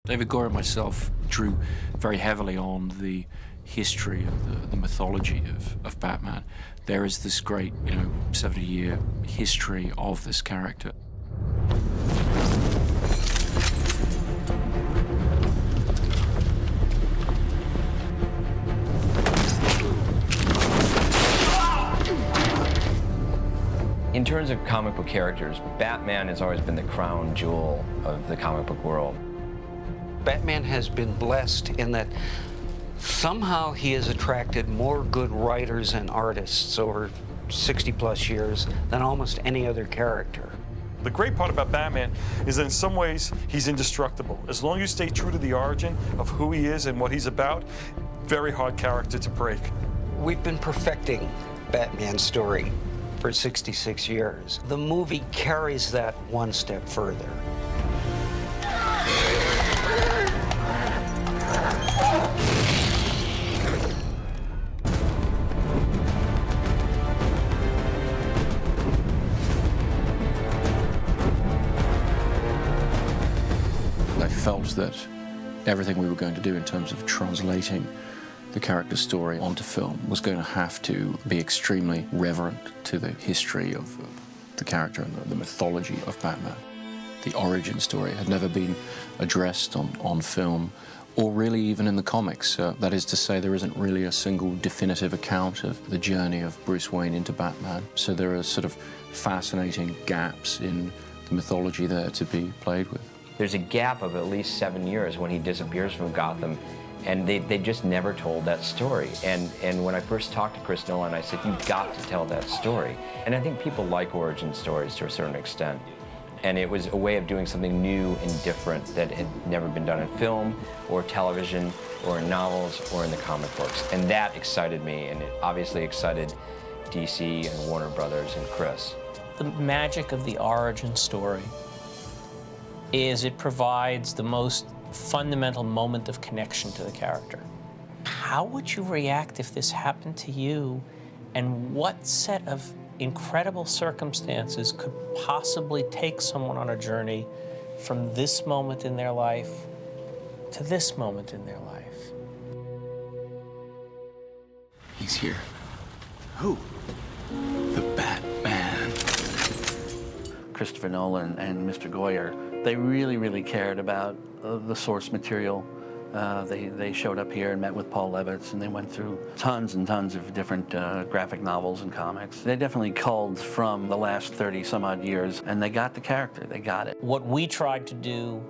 David Goyer and myself drew very heavily on the history of the mythology of Batman. There is this great, 70-year history of this character. In terms of comic book characters, Batman has always been the crown jewel of the comic book world. Batman has been blessed in that somehow he has attracted more good writers and artists over 60-plus years than almost any other character. The great part about Batman is that in some ways he's indestructible. As long as you stay true to the origin of who he is and what he's about, very hard character to break. We've been perfecting Batman's story for 66 years. The movie carries that one step further. I felt that everything we were going to do in terms of translating the character story onto film was going to have to be extremely reverent to the history of the character and the mythology of Batman. The origin story had never been addressed on film, or really even in the comics. That is to say, there isn't really a single definitive account of the journey of Bruce Wayne into Batman. So there are sort of fascinating gaps in the mythology there to be played with. There's a gap of at least 7 years when he disappears from Gotham, and they just never told that story. And when I first talked to Chris Nolan, I said, you've got to tell that story. And I think people like origin stories to a certain extent. And it was a way of doing something new and different that had never been done in film or television or in novels or in the comic books. And that excited me, and it obviously excited DC and Warner Brothers and Chris. The magic of the origin story is it provides the most fundamental moment of connection to the character. How would you react if this happened to you, and what set of incredible circumstances could possibly take someone on a journey from this moment in their life to this moment in their life? He's here. Who? The Batman. Christopher Nolan and Mr. Goyer, they really cared about the source material. They showed up here and met with Paul Levitz, and they went through tons and tons of different graphic novels and comics. They definitely culled from the last 30-some-odd years, and they got the character. They got it. What we tried to do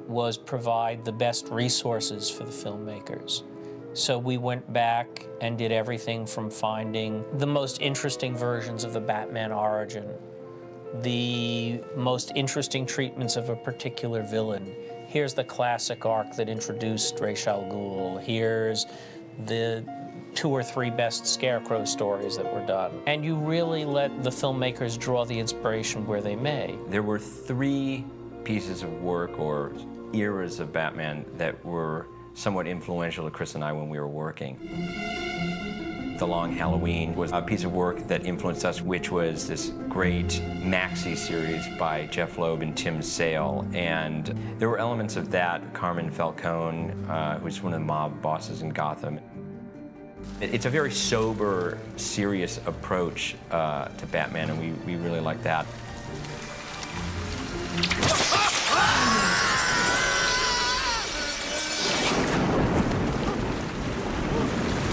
was provide the best resources for the filmmakers. So we went back and did everything from finding the most interesting versions of the Batman origin, the most interesting treatments of a particular villain. Here's the classic arc that introduced Ra's al Ghul. Here's the 2 or 3 best Scarecrow stories that were done. And you really let the filmmakers draw the inspiration where they may. There were 3 pieces of work or eras of Batman that were somewhat influential to Chris and I when we were working. The Long Halloween was a piece of work that influenced us, which was this great maxi series by Jeff Loeb and Tim Sale. And there were elements of that. Carmine Falcone, who's one of the mob bosses in Gotham. It's a very sober, serious approach to Batman, and we really like that.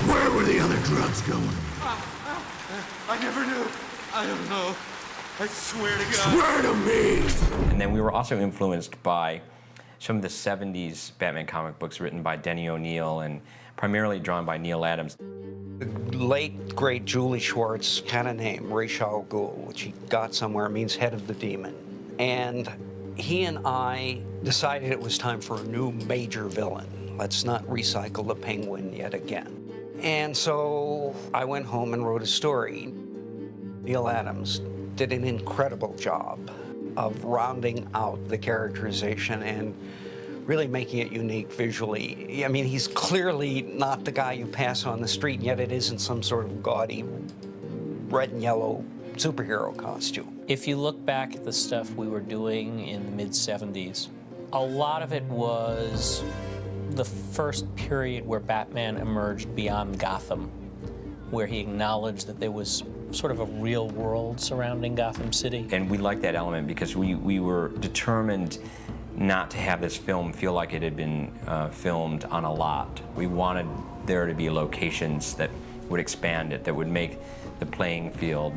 Where were the other drugs going? I never knew. I don't know. I swear to God. Swear to me! And then we were also influenced by some of the 70s Batman comic books written by Denny O'Neil and primarily drawn by Neil Adams. The late, great Julie Schwartz had a name, Ra's al Ghul, which he got somewhere, means head of the demon. And he and I decided it was time for a new major villain. Let's not recycle the Penguin yet again. And so I went home and wrote a story. Neil Adams did an incredible job of rounding out the characterization and really making it unique visually. I mean, he's clearly not the guy you pass on the street, and yet it isn't some sort of gaudy red and yellow superhero costume. If you look back at the stuff we were doing in the mid-70s, A lot of it was the first period where Batman emerged beyond Gotham, where he acknowledged that there was sort of a real world surrounding Gotham City. And we liked that element because we were determined not to have this film feel like it had been filmed on a lot. We wanted there to be locations that would expand it, that would make the playing field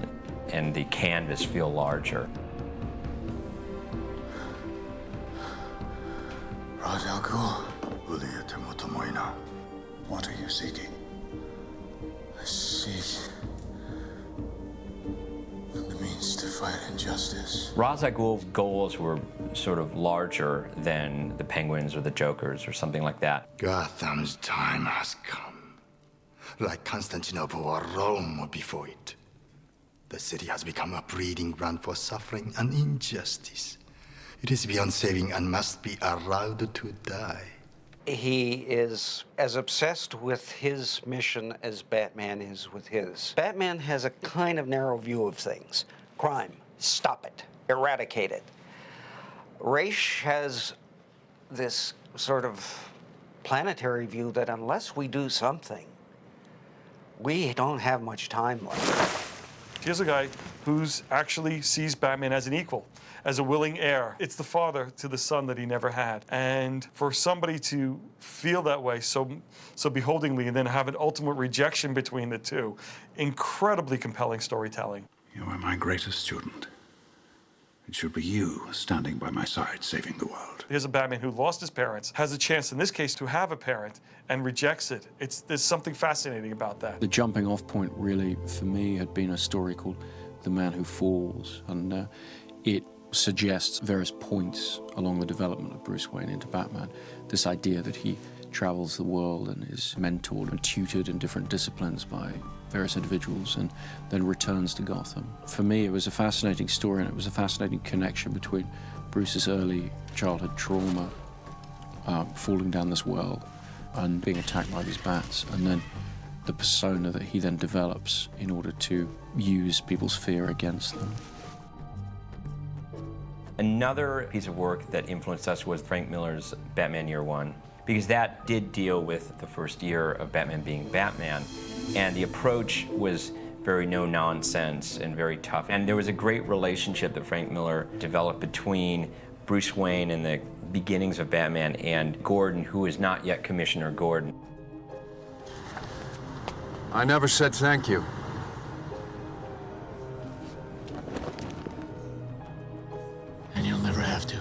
and the canvas feel larger. Ra's al Ghul. What are you seeking? I seek the means to fight injustice. Ra's al Ghul's goals were sort of larger than the Penguins or the Jokers or something like that. Gotham's time has come. Like Constantinople or Rome before it, the city has become a breeding ground for suffering and injustice. It is beyond saving and must be allowed to die. He is as obsessed with his mission as Batman is with his. Batman has a kind of narrow view of things. Crime, stop it, eradicate it. Ra's has this sort of planetary view that unless we do something, we don't have much time left. Here's a guy who's actually sees Batman as an equal, as a willing heir. It's the father to the son that he never had. And for somebody to feel that way so beholdingly and then have an ultimate rejection between the two, incredibly compelling storytelling. You are my greatest student. It should be you standing by my side, saving the world. Here's a Batman who lost his parents, has a chance in this case to have a parent, and rejects it. There's something fascinating about that. The jumping off point really, for me, had been a story called The Man Who Falls, and it suggests various points along the development of Bruce Wayne into Batman. This idea that he travels the world and is mentored and tutored in different disciplines by various individuals and then returns to Gotham. For me, it was a fascinating story, and it was a fascinating connection between Bruce's early childhood trauma, falling down this well and being attacked by these bats, and then the persona that he then develops in order to use people's fear against them. Another piece of work that influenced us was Frank Miller's Batman Year One, because that did deal with the first year of Batman being Batman, and the approach was very no-nonsense and very tough. And there was a great relationship that Frank Miller developed between Bruce Wayne and the beginnings of Batman and Gordon, who is not yet Commissioner Gordon. I never said thank you. And you'll never have to.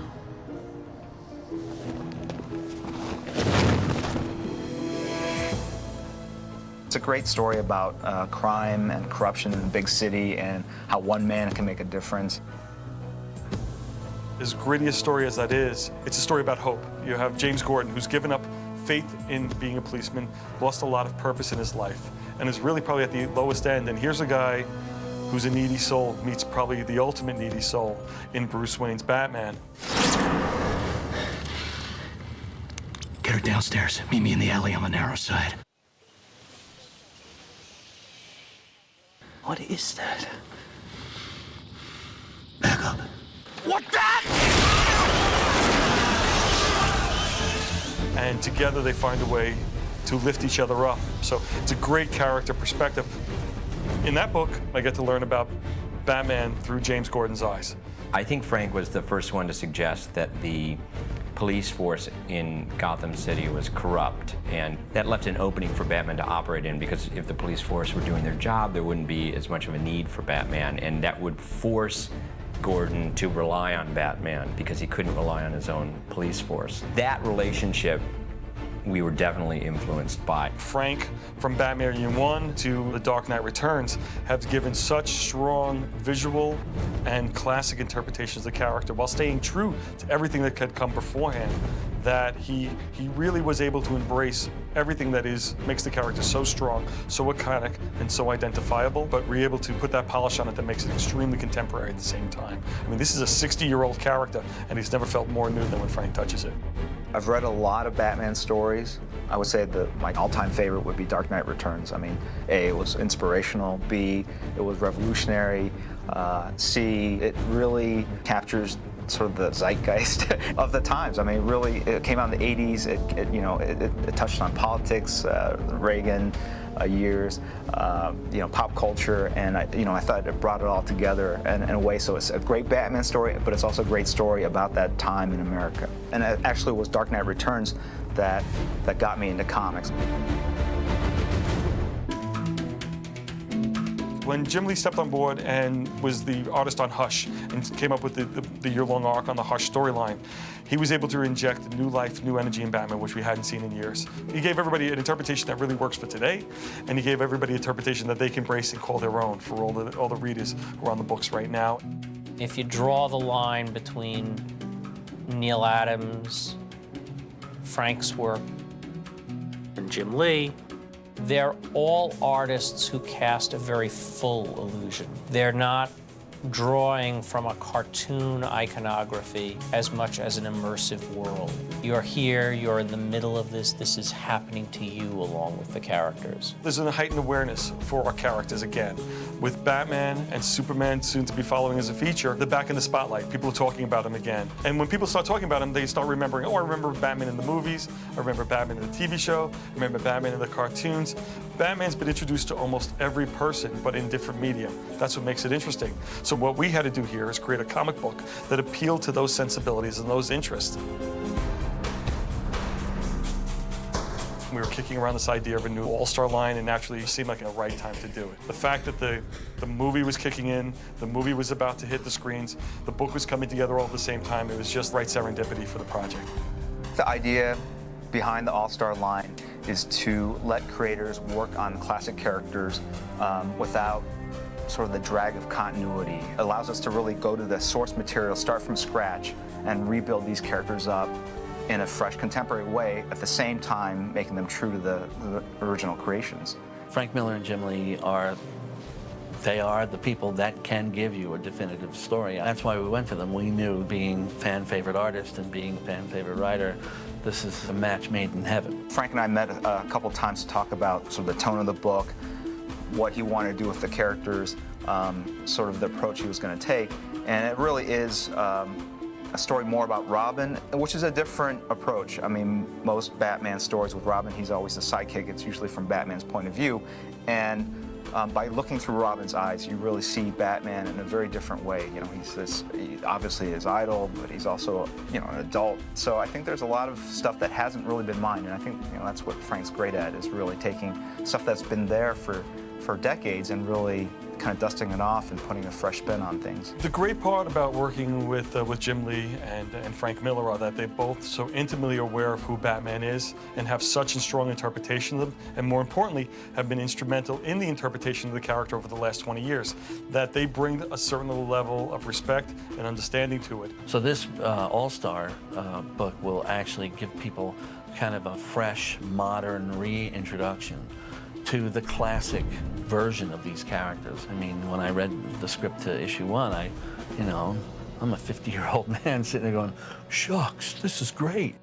It's a great story about crime and corruption in a big city and how one man can make a difference. As gritty a story as that is, it's a story about hope. You have James Gordon, who's given up faith in being a policeman, lost a lot of purpose in his life, and is really probably at the lowest end. And here's a guy who's a needy soul, meets probably the ultimate needy soul in Bruce Wayne's Batman. Get her downstairs. Meet me in the alley on the narrow side. What is that? Back up. What that? And together they find a way to lift each other up. So it's a great character perspective. In that book, I get to learn about Batman through James Gordon's eyes. I think Frank was the first one to suggest that the police force in Gotham City was corrupt, and that left an opening for Batman to operate in, because if the police force were doing their job, there wouldn't be as much of a need for Batman, and that would force Gordon to rely on Batman because he couldn't rely on his own police force. That relationship we were definitely influenced by. Frank, from Batman Year One to The Dark Knight Returns, have given such strong visual and classic interpretations of the character while staying true to everything that had come beforehand, that he really was able to embrace everything that makes the character so strong, so iconic, and so identifiable, but we're able to put that polish on it that makes it extremely contemporary at the same time. I mean, this is a 60-year-old character, and he's never felt more new than when Frank touches it. I've read a lot of Batman stories. I would say that my all-time favorite would be Dark Knight Returns. I mean, A, it was inspirational. B, it was revolutionary. C, it really captures sort of the zeitgeist of the times. I mean, really, it came out in the 80s. It touched on politics, Reagan years, pop culture, and I thought it brought it all together in a way. So it's a great Batman story, but it's also a great story about that time in America. And it actually was Dark Knight Returns that got me into comics. When Jim Lee stepped on board and was the artist on Hush and came up with the year-long arc on the Hush storyline, he was able to inject new life, new energy in Batman, which we hadn't seen in years. He gave everybody an interpretation that really works for today, and he gave everybody an interpretation that they can embrace and call their own for all the readers who are on the books right now. If you draw the line between Neil Adams, Frank's work, and Jim Lee, they're all artists who cast a very full illusion. They're not drawing from a cartoon iconography as much as an immersive world. You're here, you're in the middle of this is happening to you along with the characters. There's a heightened awareness for our characters again. With Batman and Superman soon to be following as a feature, they're back in the spotlight. People are talking about them again. And when people start talking about them, they start remembering, oh, I remember Batman in the movies, I remember Batman in the TV show, I remember Batman in the cartoons. Batman's been introduced to almost every person, but in different medium. That's what makes it interesting. So what we had to do here is create a comic book that appealed to those sensibilities and those interests. We were kicking around this idea of a new all-star line, and naturally it seemed like the right time to do it. The fact that the movie was kicking in, the movie was about to hit the screens, the book was coming together all at the same time, it was just right serendipity for the project. The idea behind the all-star line is to let creators work on classic characters without sort of the drag of continuity. It allows us to really go to the source material, start from scratch, and rebuild these characters up in a fresh, contemporary way, at the same time making them true to the original creations. Frank Miller and Jim Lee are the people that can give you a definitive story. That's why we went to them. We knew, being fan-favorite artist and being fan-favorite writer, this is a match made in heaven. Frank and I met a couple times to talk about sort of the tone of the book, what he wanted to do with the characters, sort of the approach he was going to take. And it really is a story more about Robin, which is a different approach. I mean, most Batman stories with Robin, he's always the sidekick. It's usually from Batman's point of view. And by looking through Robin's eyes, you really see Batman in a very different way. You know, he obviously his idol, but he's also, an adult. So I think there's a lot of stuff that hasn't really been mined, and I think, that's what Frank's great at, is really taking stuff that's been there for decades and really kind of dusting it off and putting a fresh spin on things. The great part about working with Jim Lee and Frank Miller are that they're both so intimately aware of who Batman is and have such a strong interpretation of him, and more importantly, have been instrumental in the interpretation of the character over the last 20 years, that they bring a certain level of respect and understanding to it. So this All-Star book will actually give people kind of a fresh, modern reintroduction to the classic version of these characters. I mean, when I read the script to issue 1, I'm a 50-year-old man sitting there going, shucks, this is great.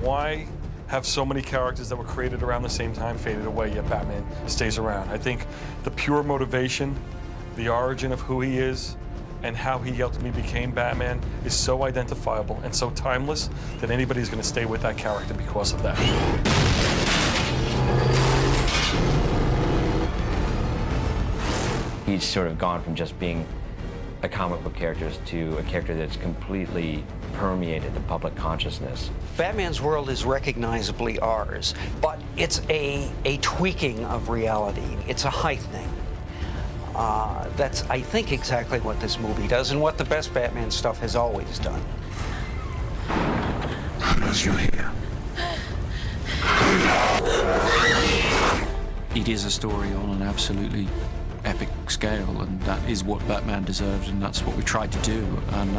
Why have so many characters that were created around the same time faded away, yet Batman stays around? I think the pure motivation, the origin of who he is, and how he ultimately became Batman is so identifiable and so timeless that anybody's going to stay with that character because of that. He's sort of gone from just being a comic book character to a character that's completely permeated the public consciousness. Batman's world is recognizably ours, but it's a tweaking of reality. It's a heightening. That's, I think, exactly what this movie does and what the best Batman stuff has always done. As you hear. It is a story on an absolutely epic scale, and that is what Batman deserves, and that's what we tried to do. And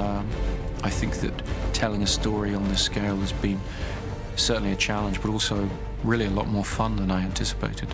I think that telling a story on this scale has been certainly a challenge, but also really a lot more fun than I anticipated.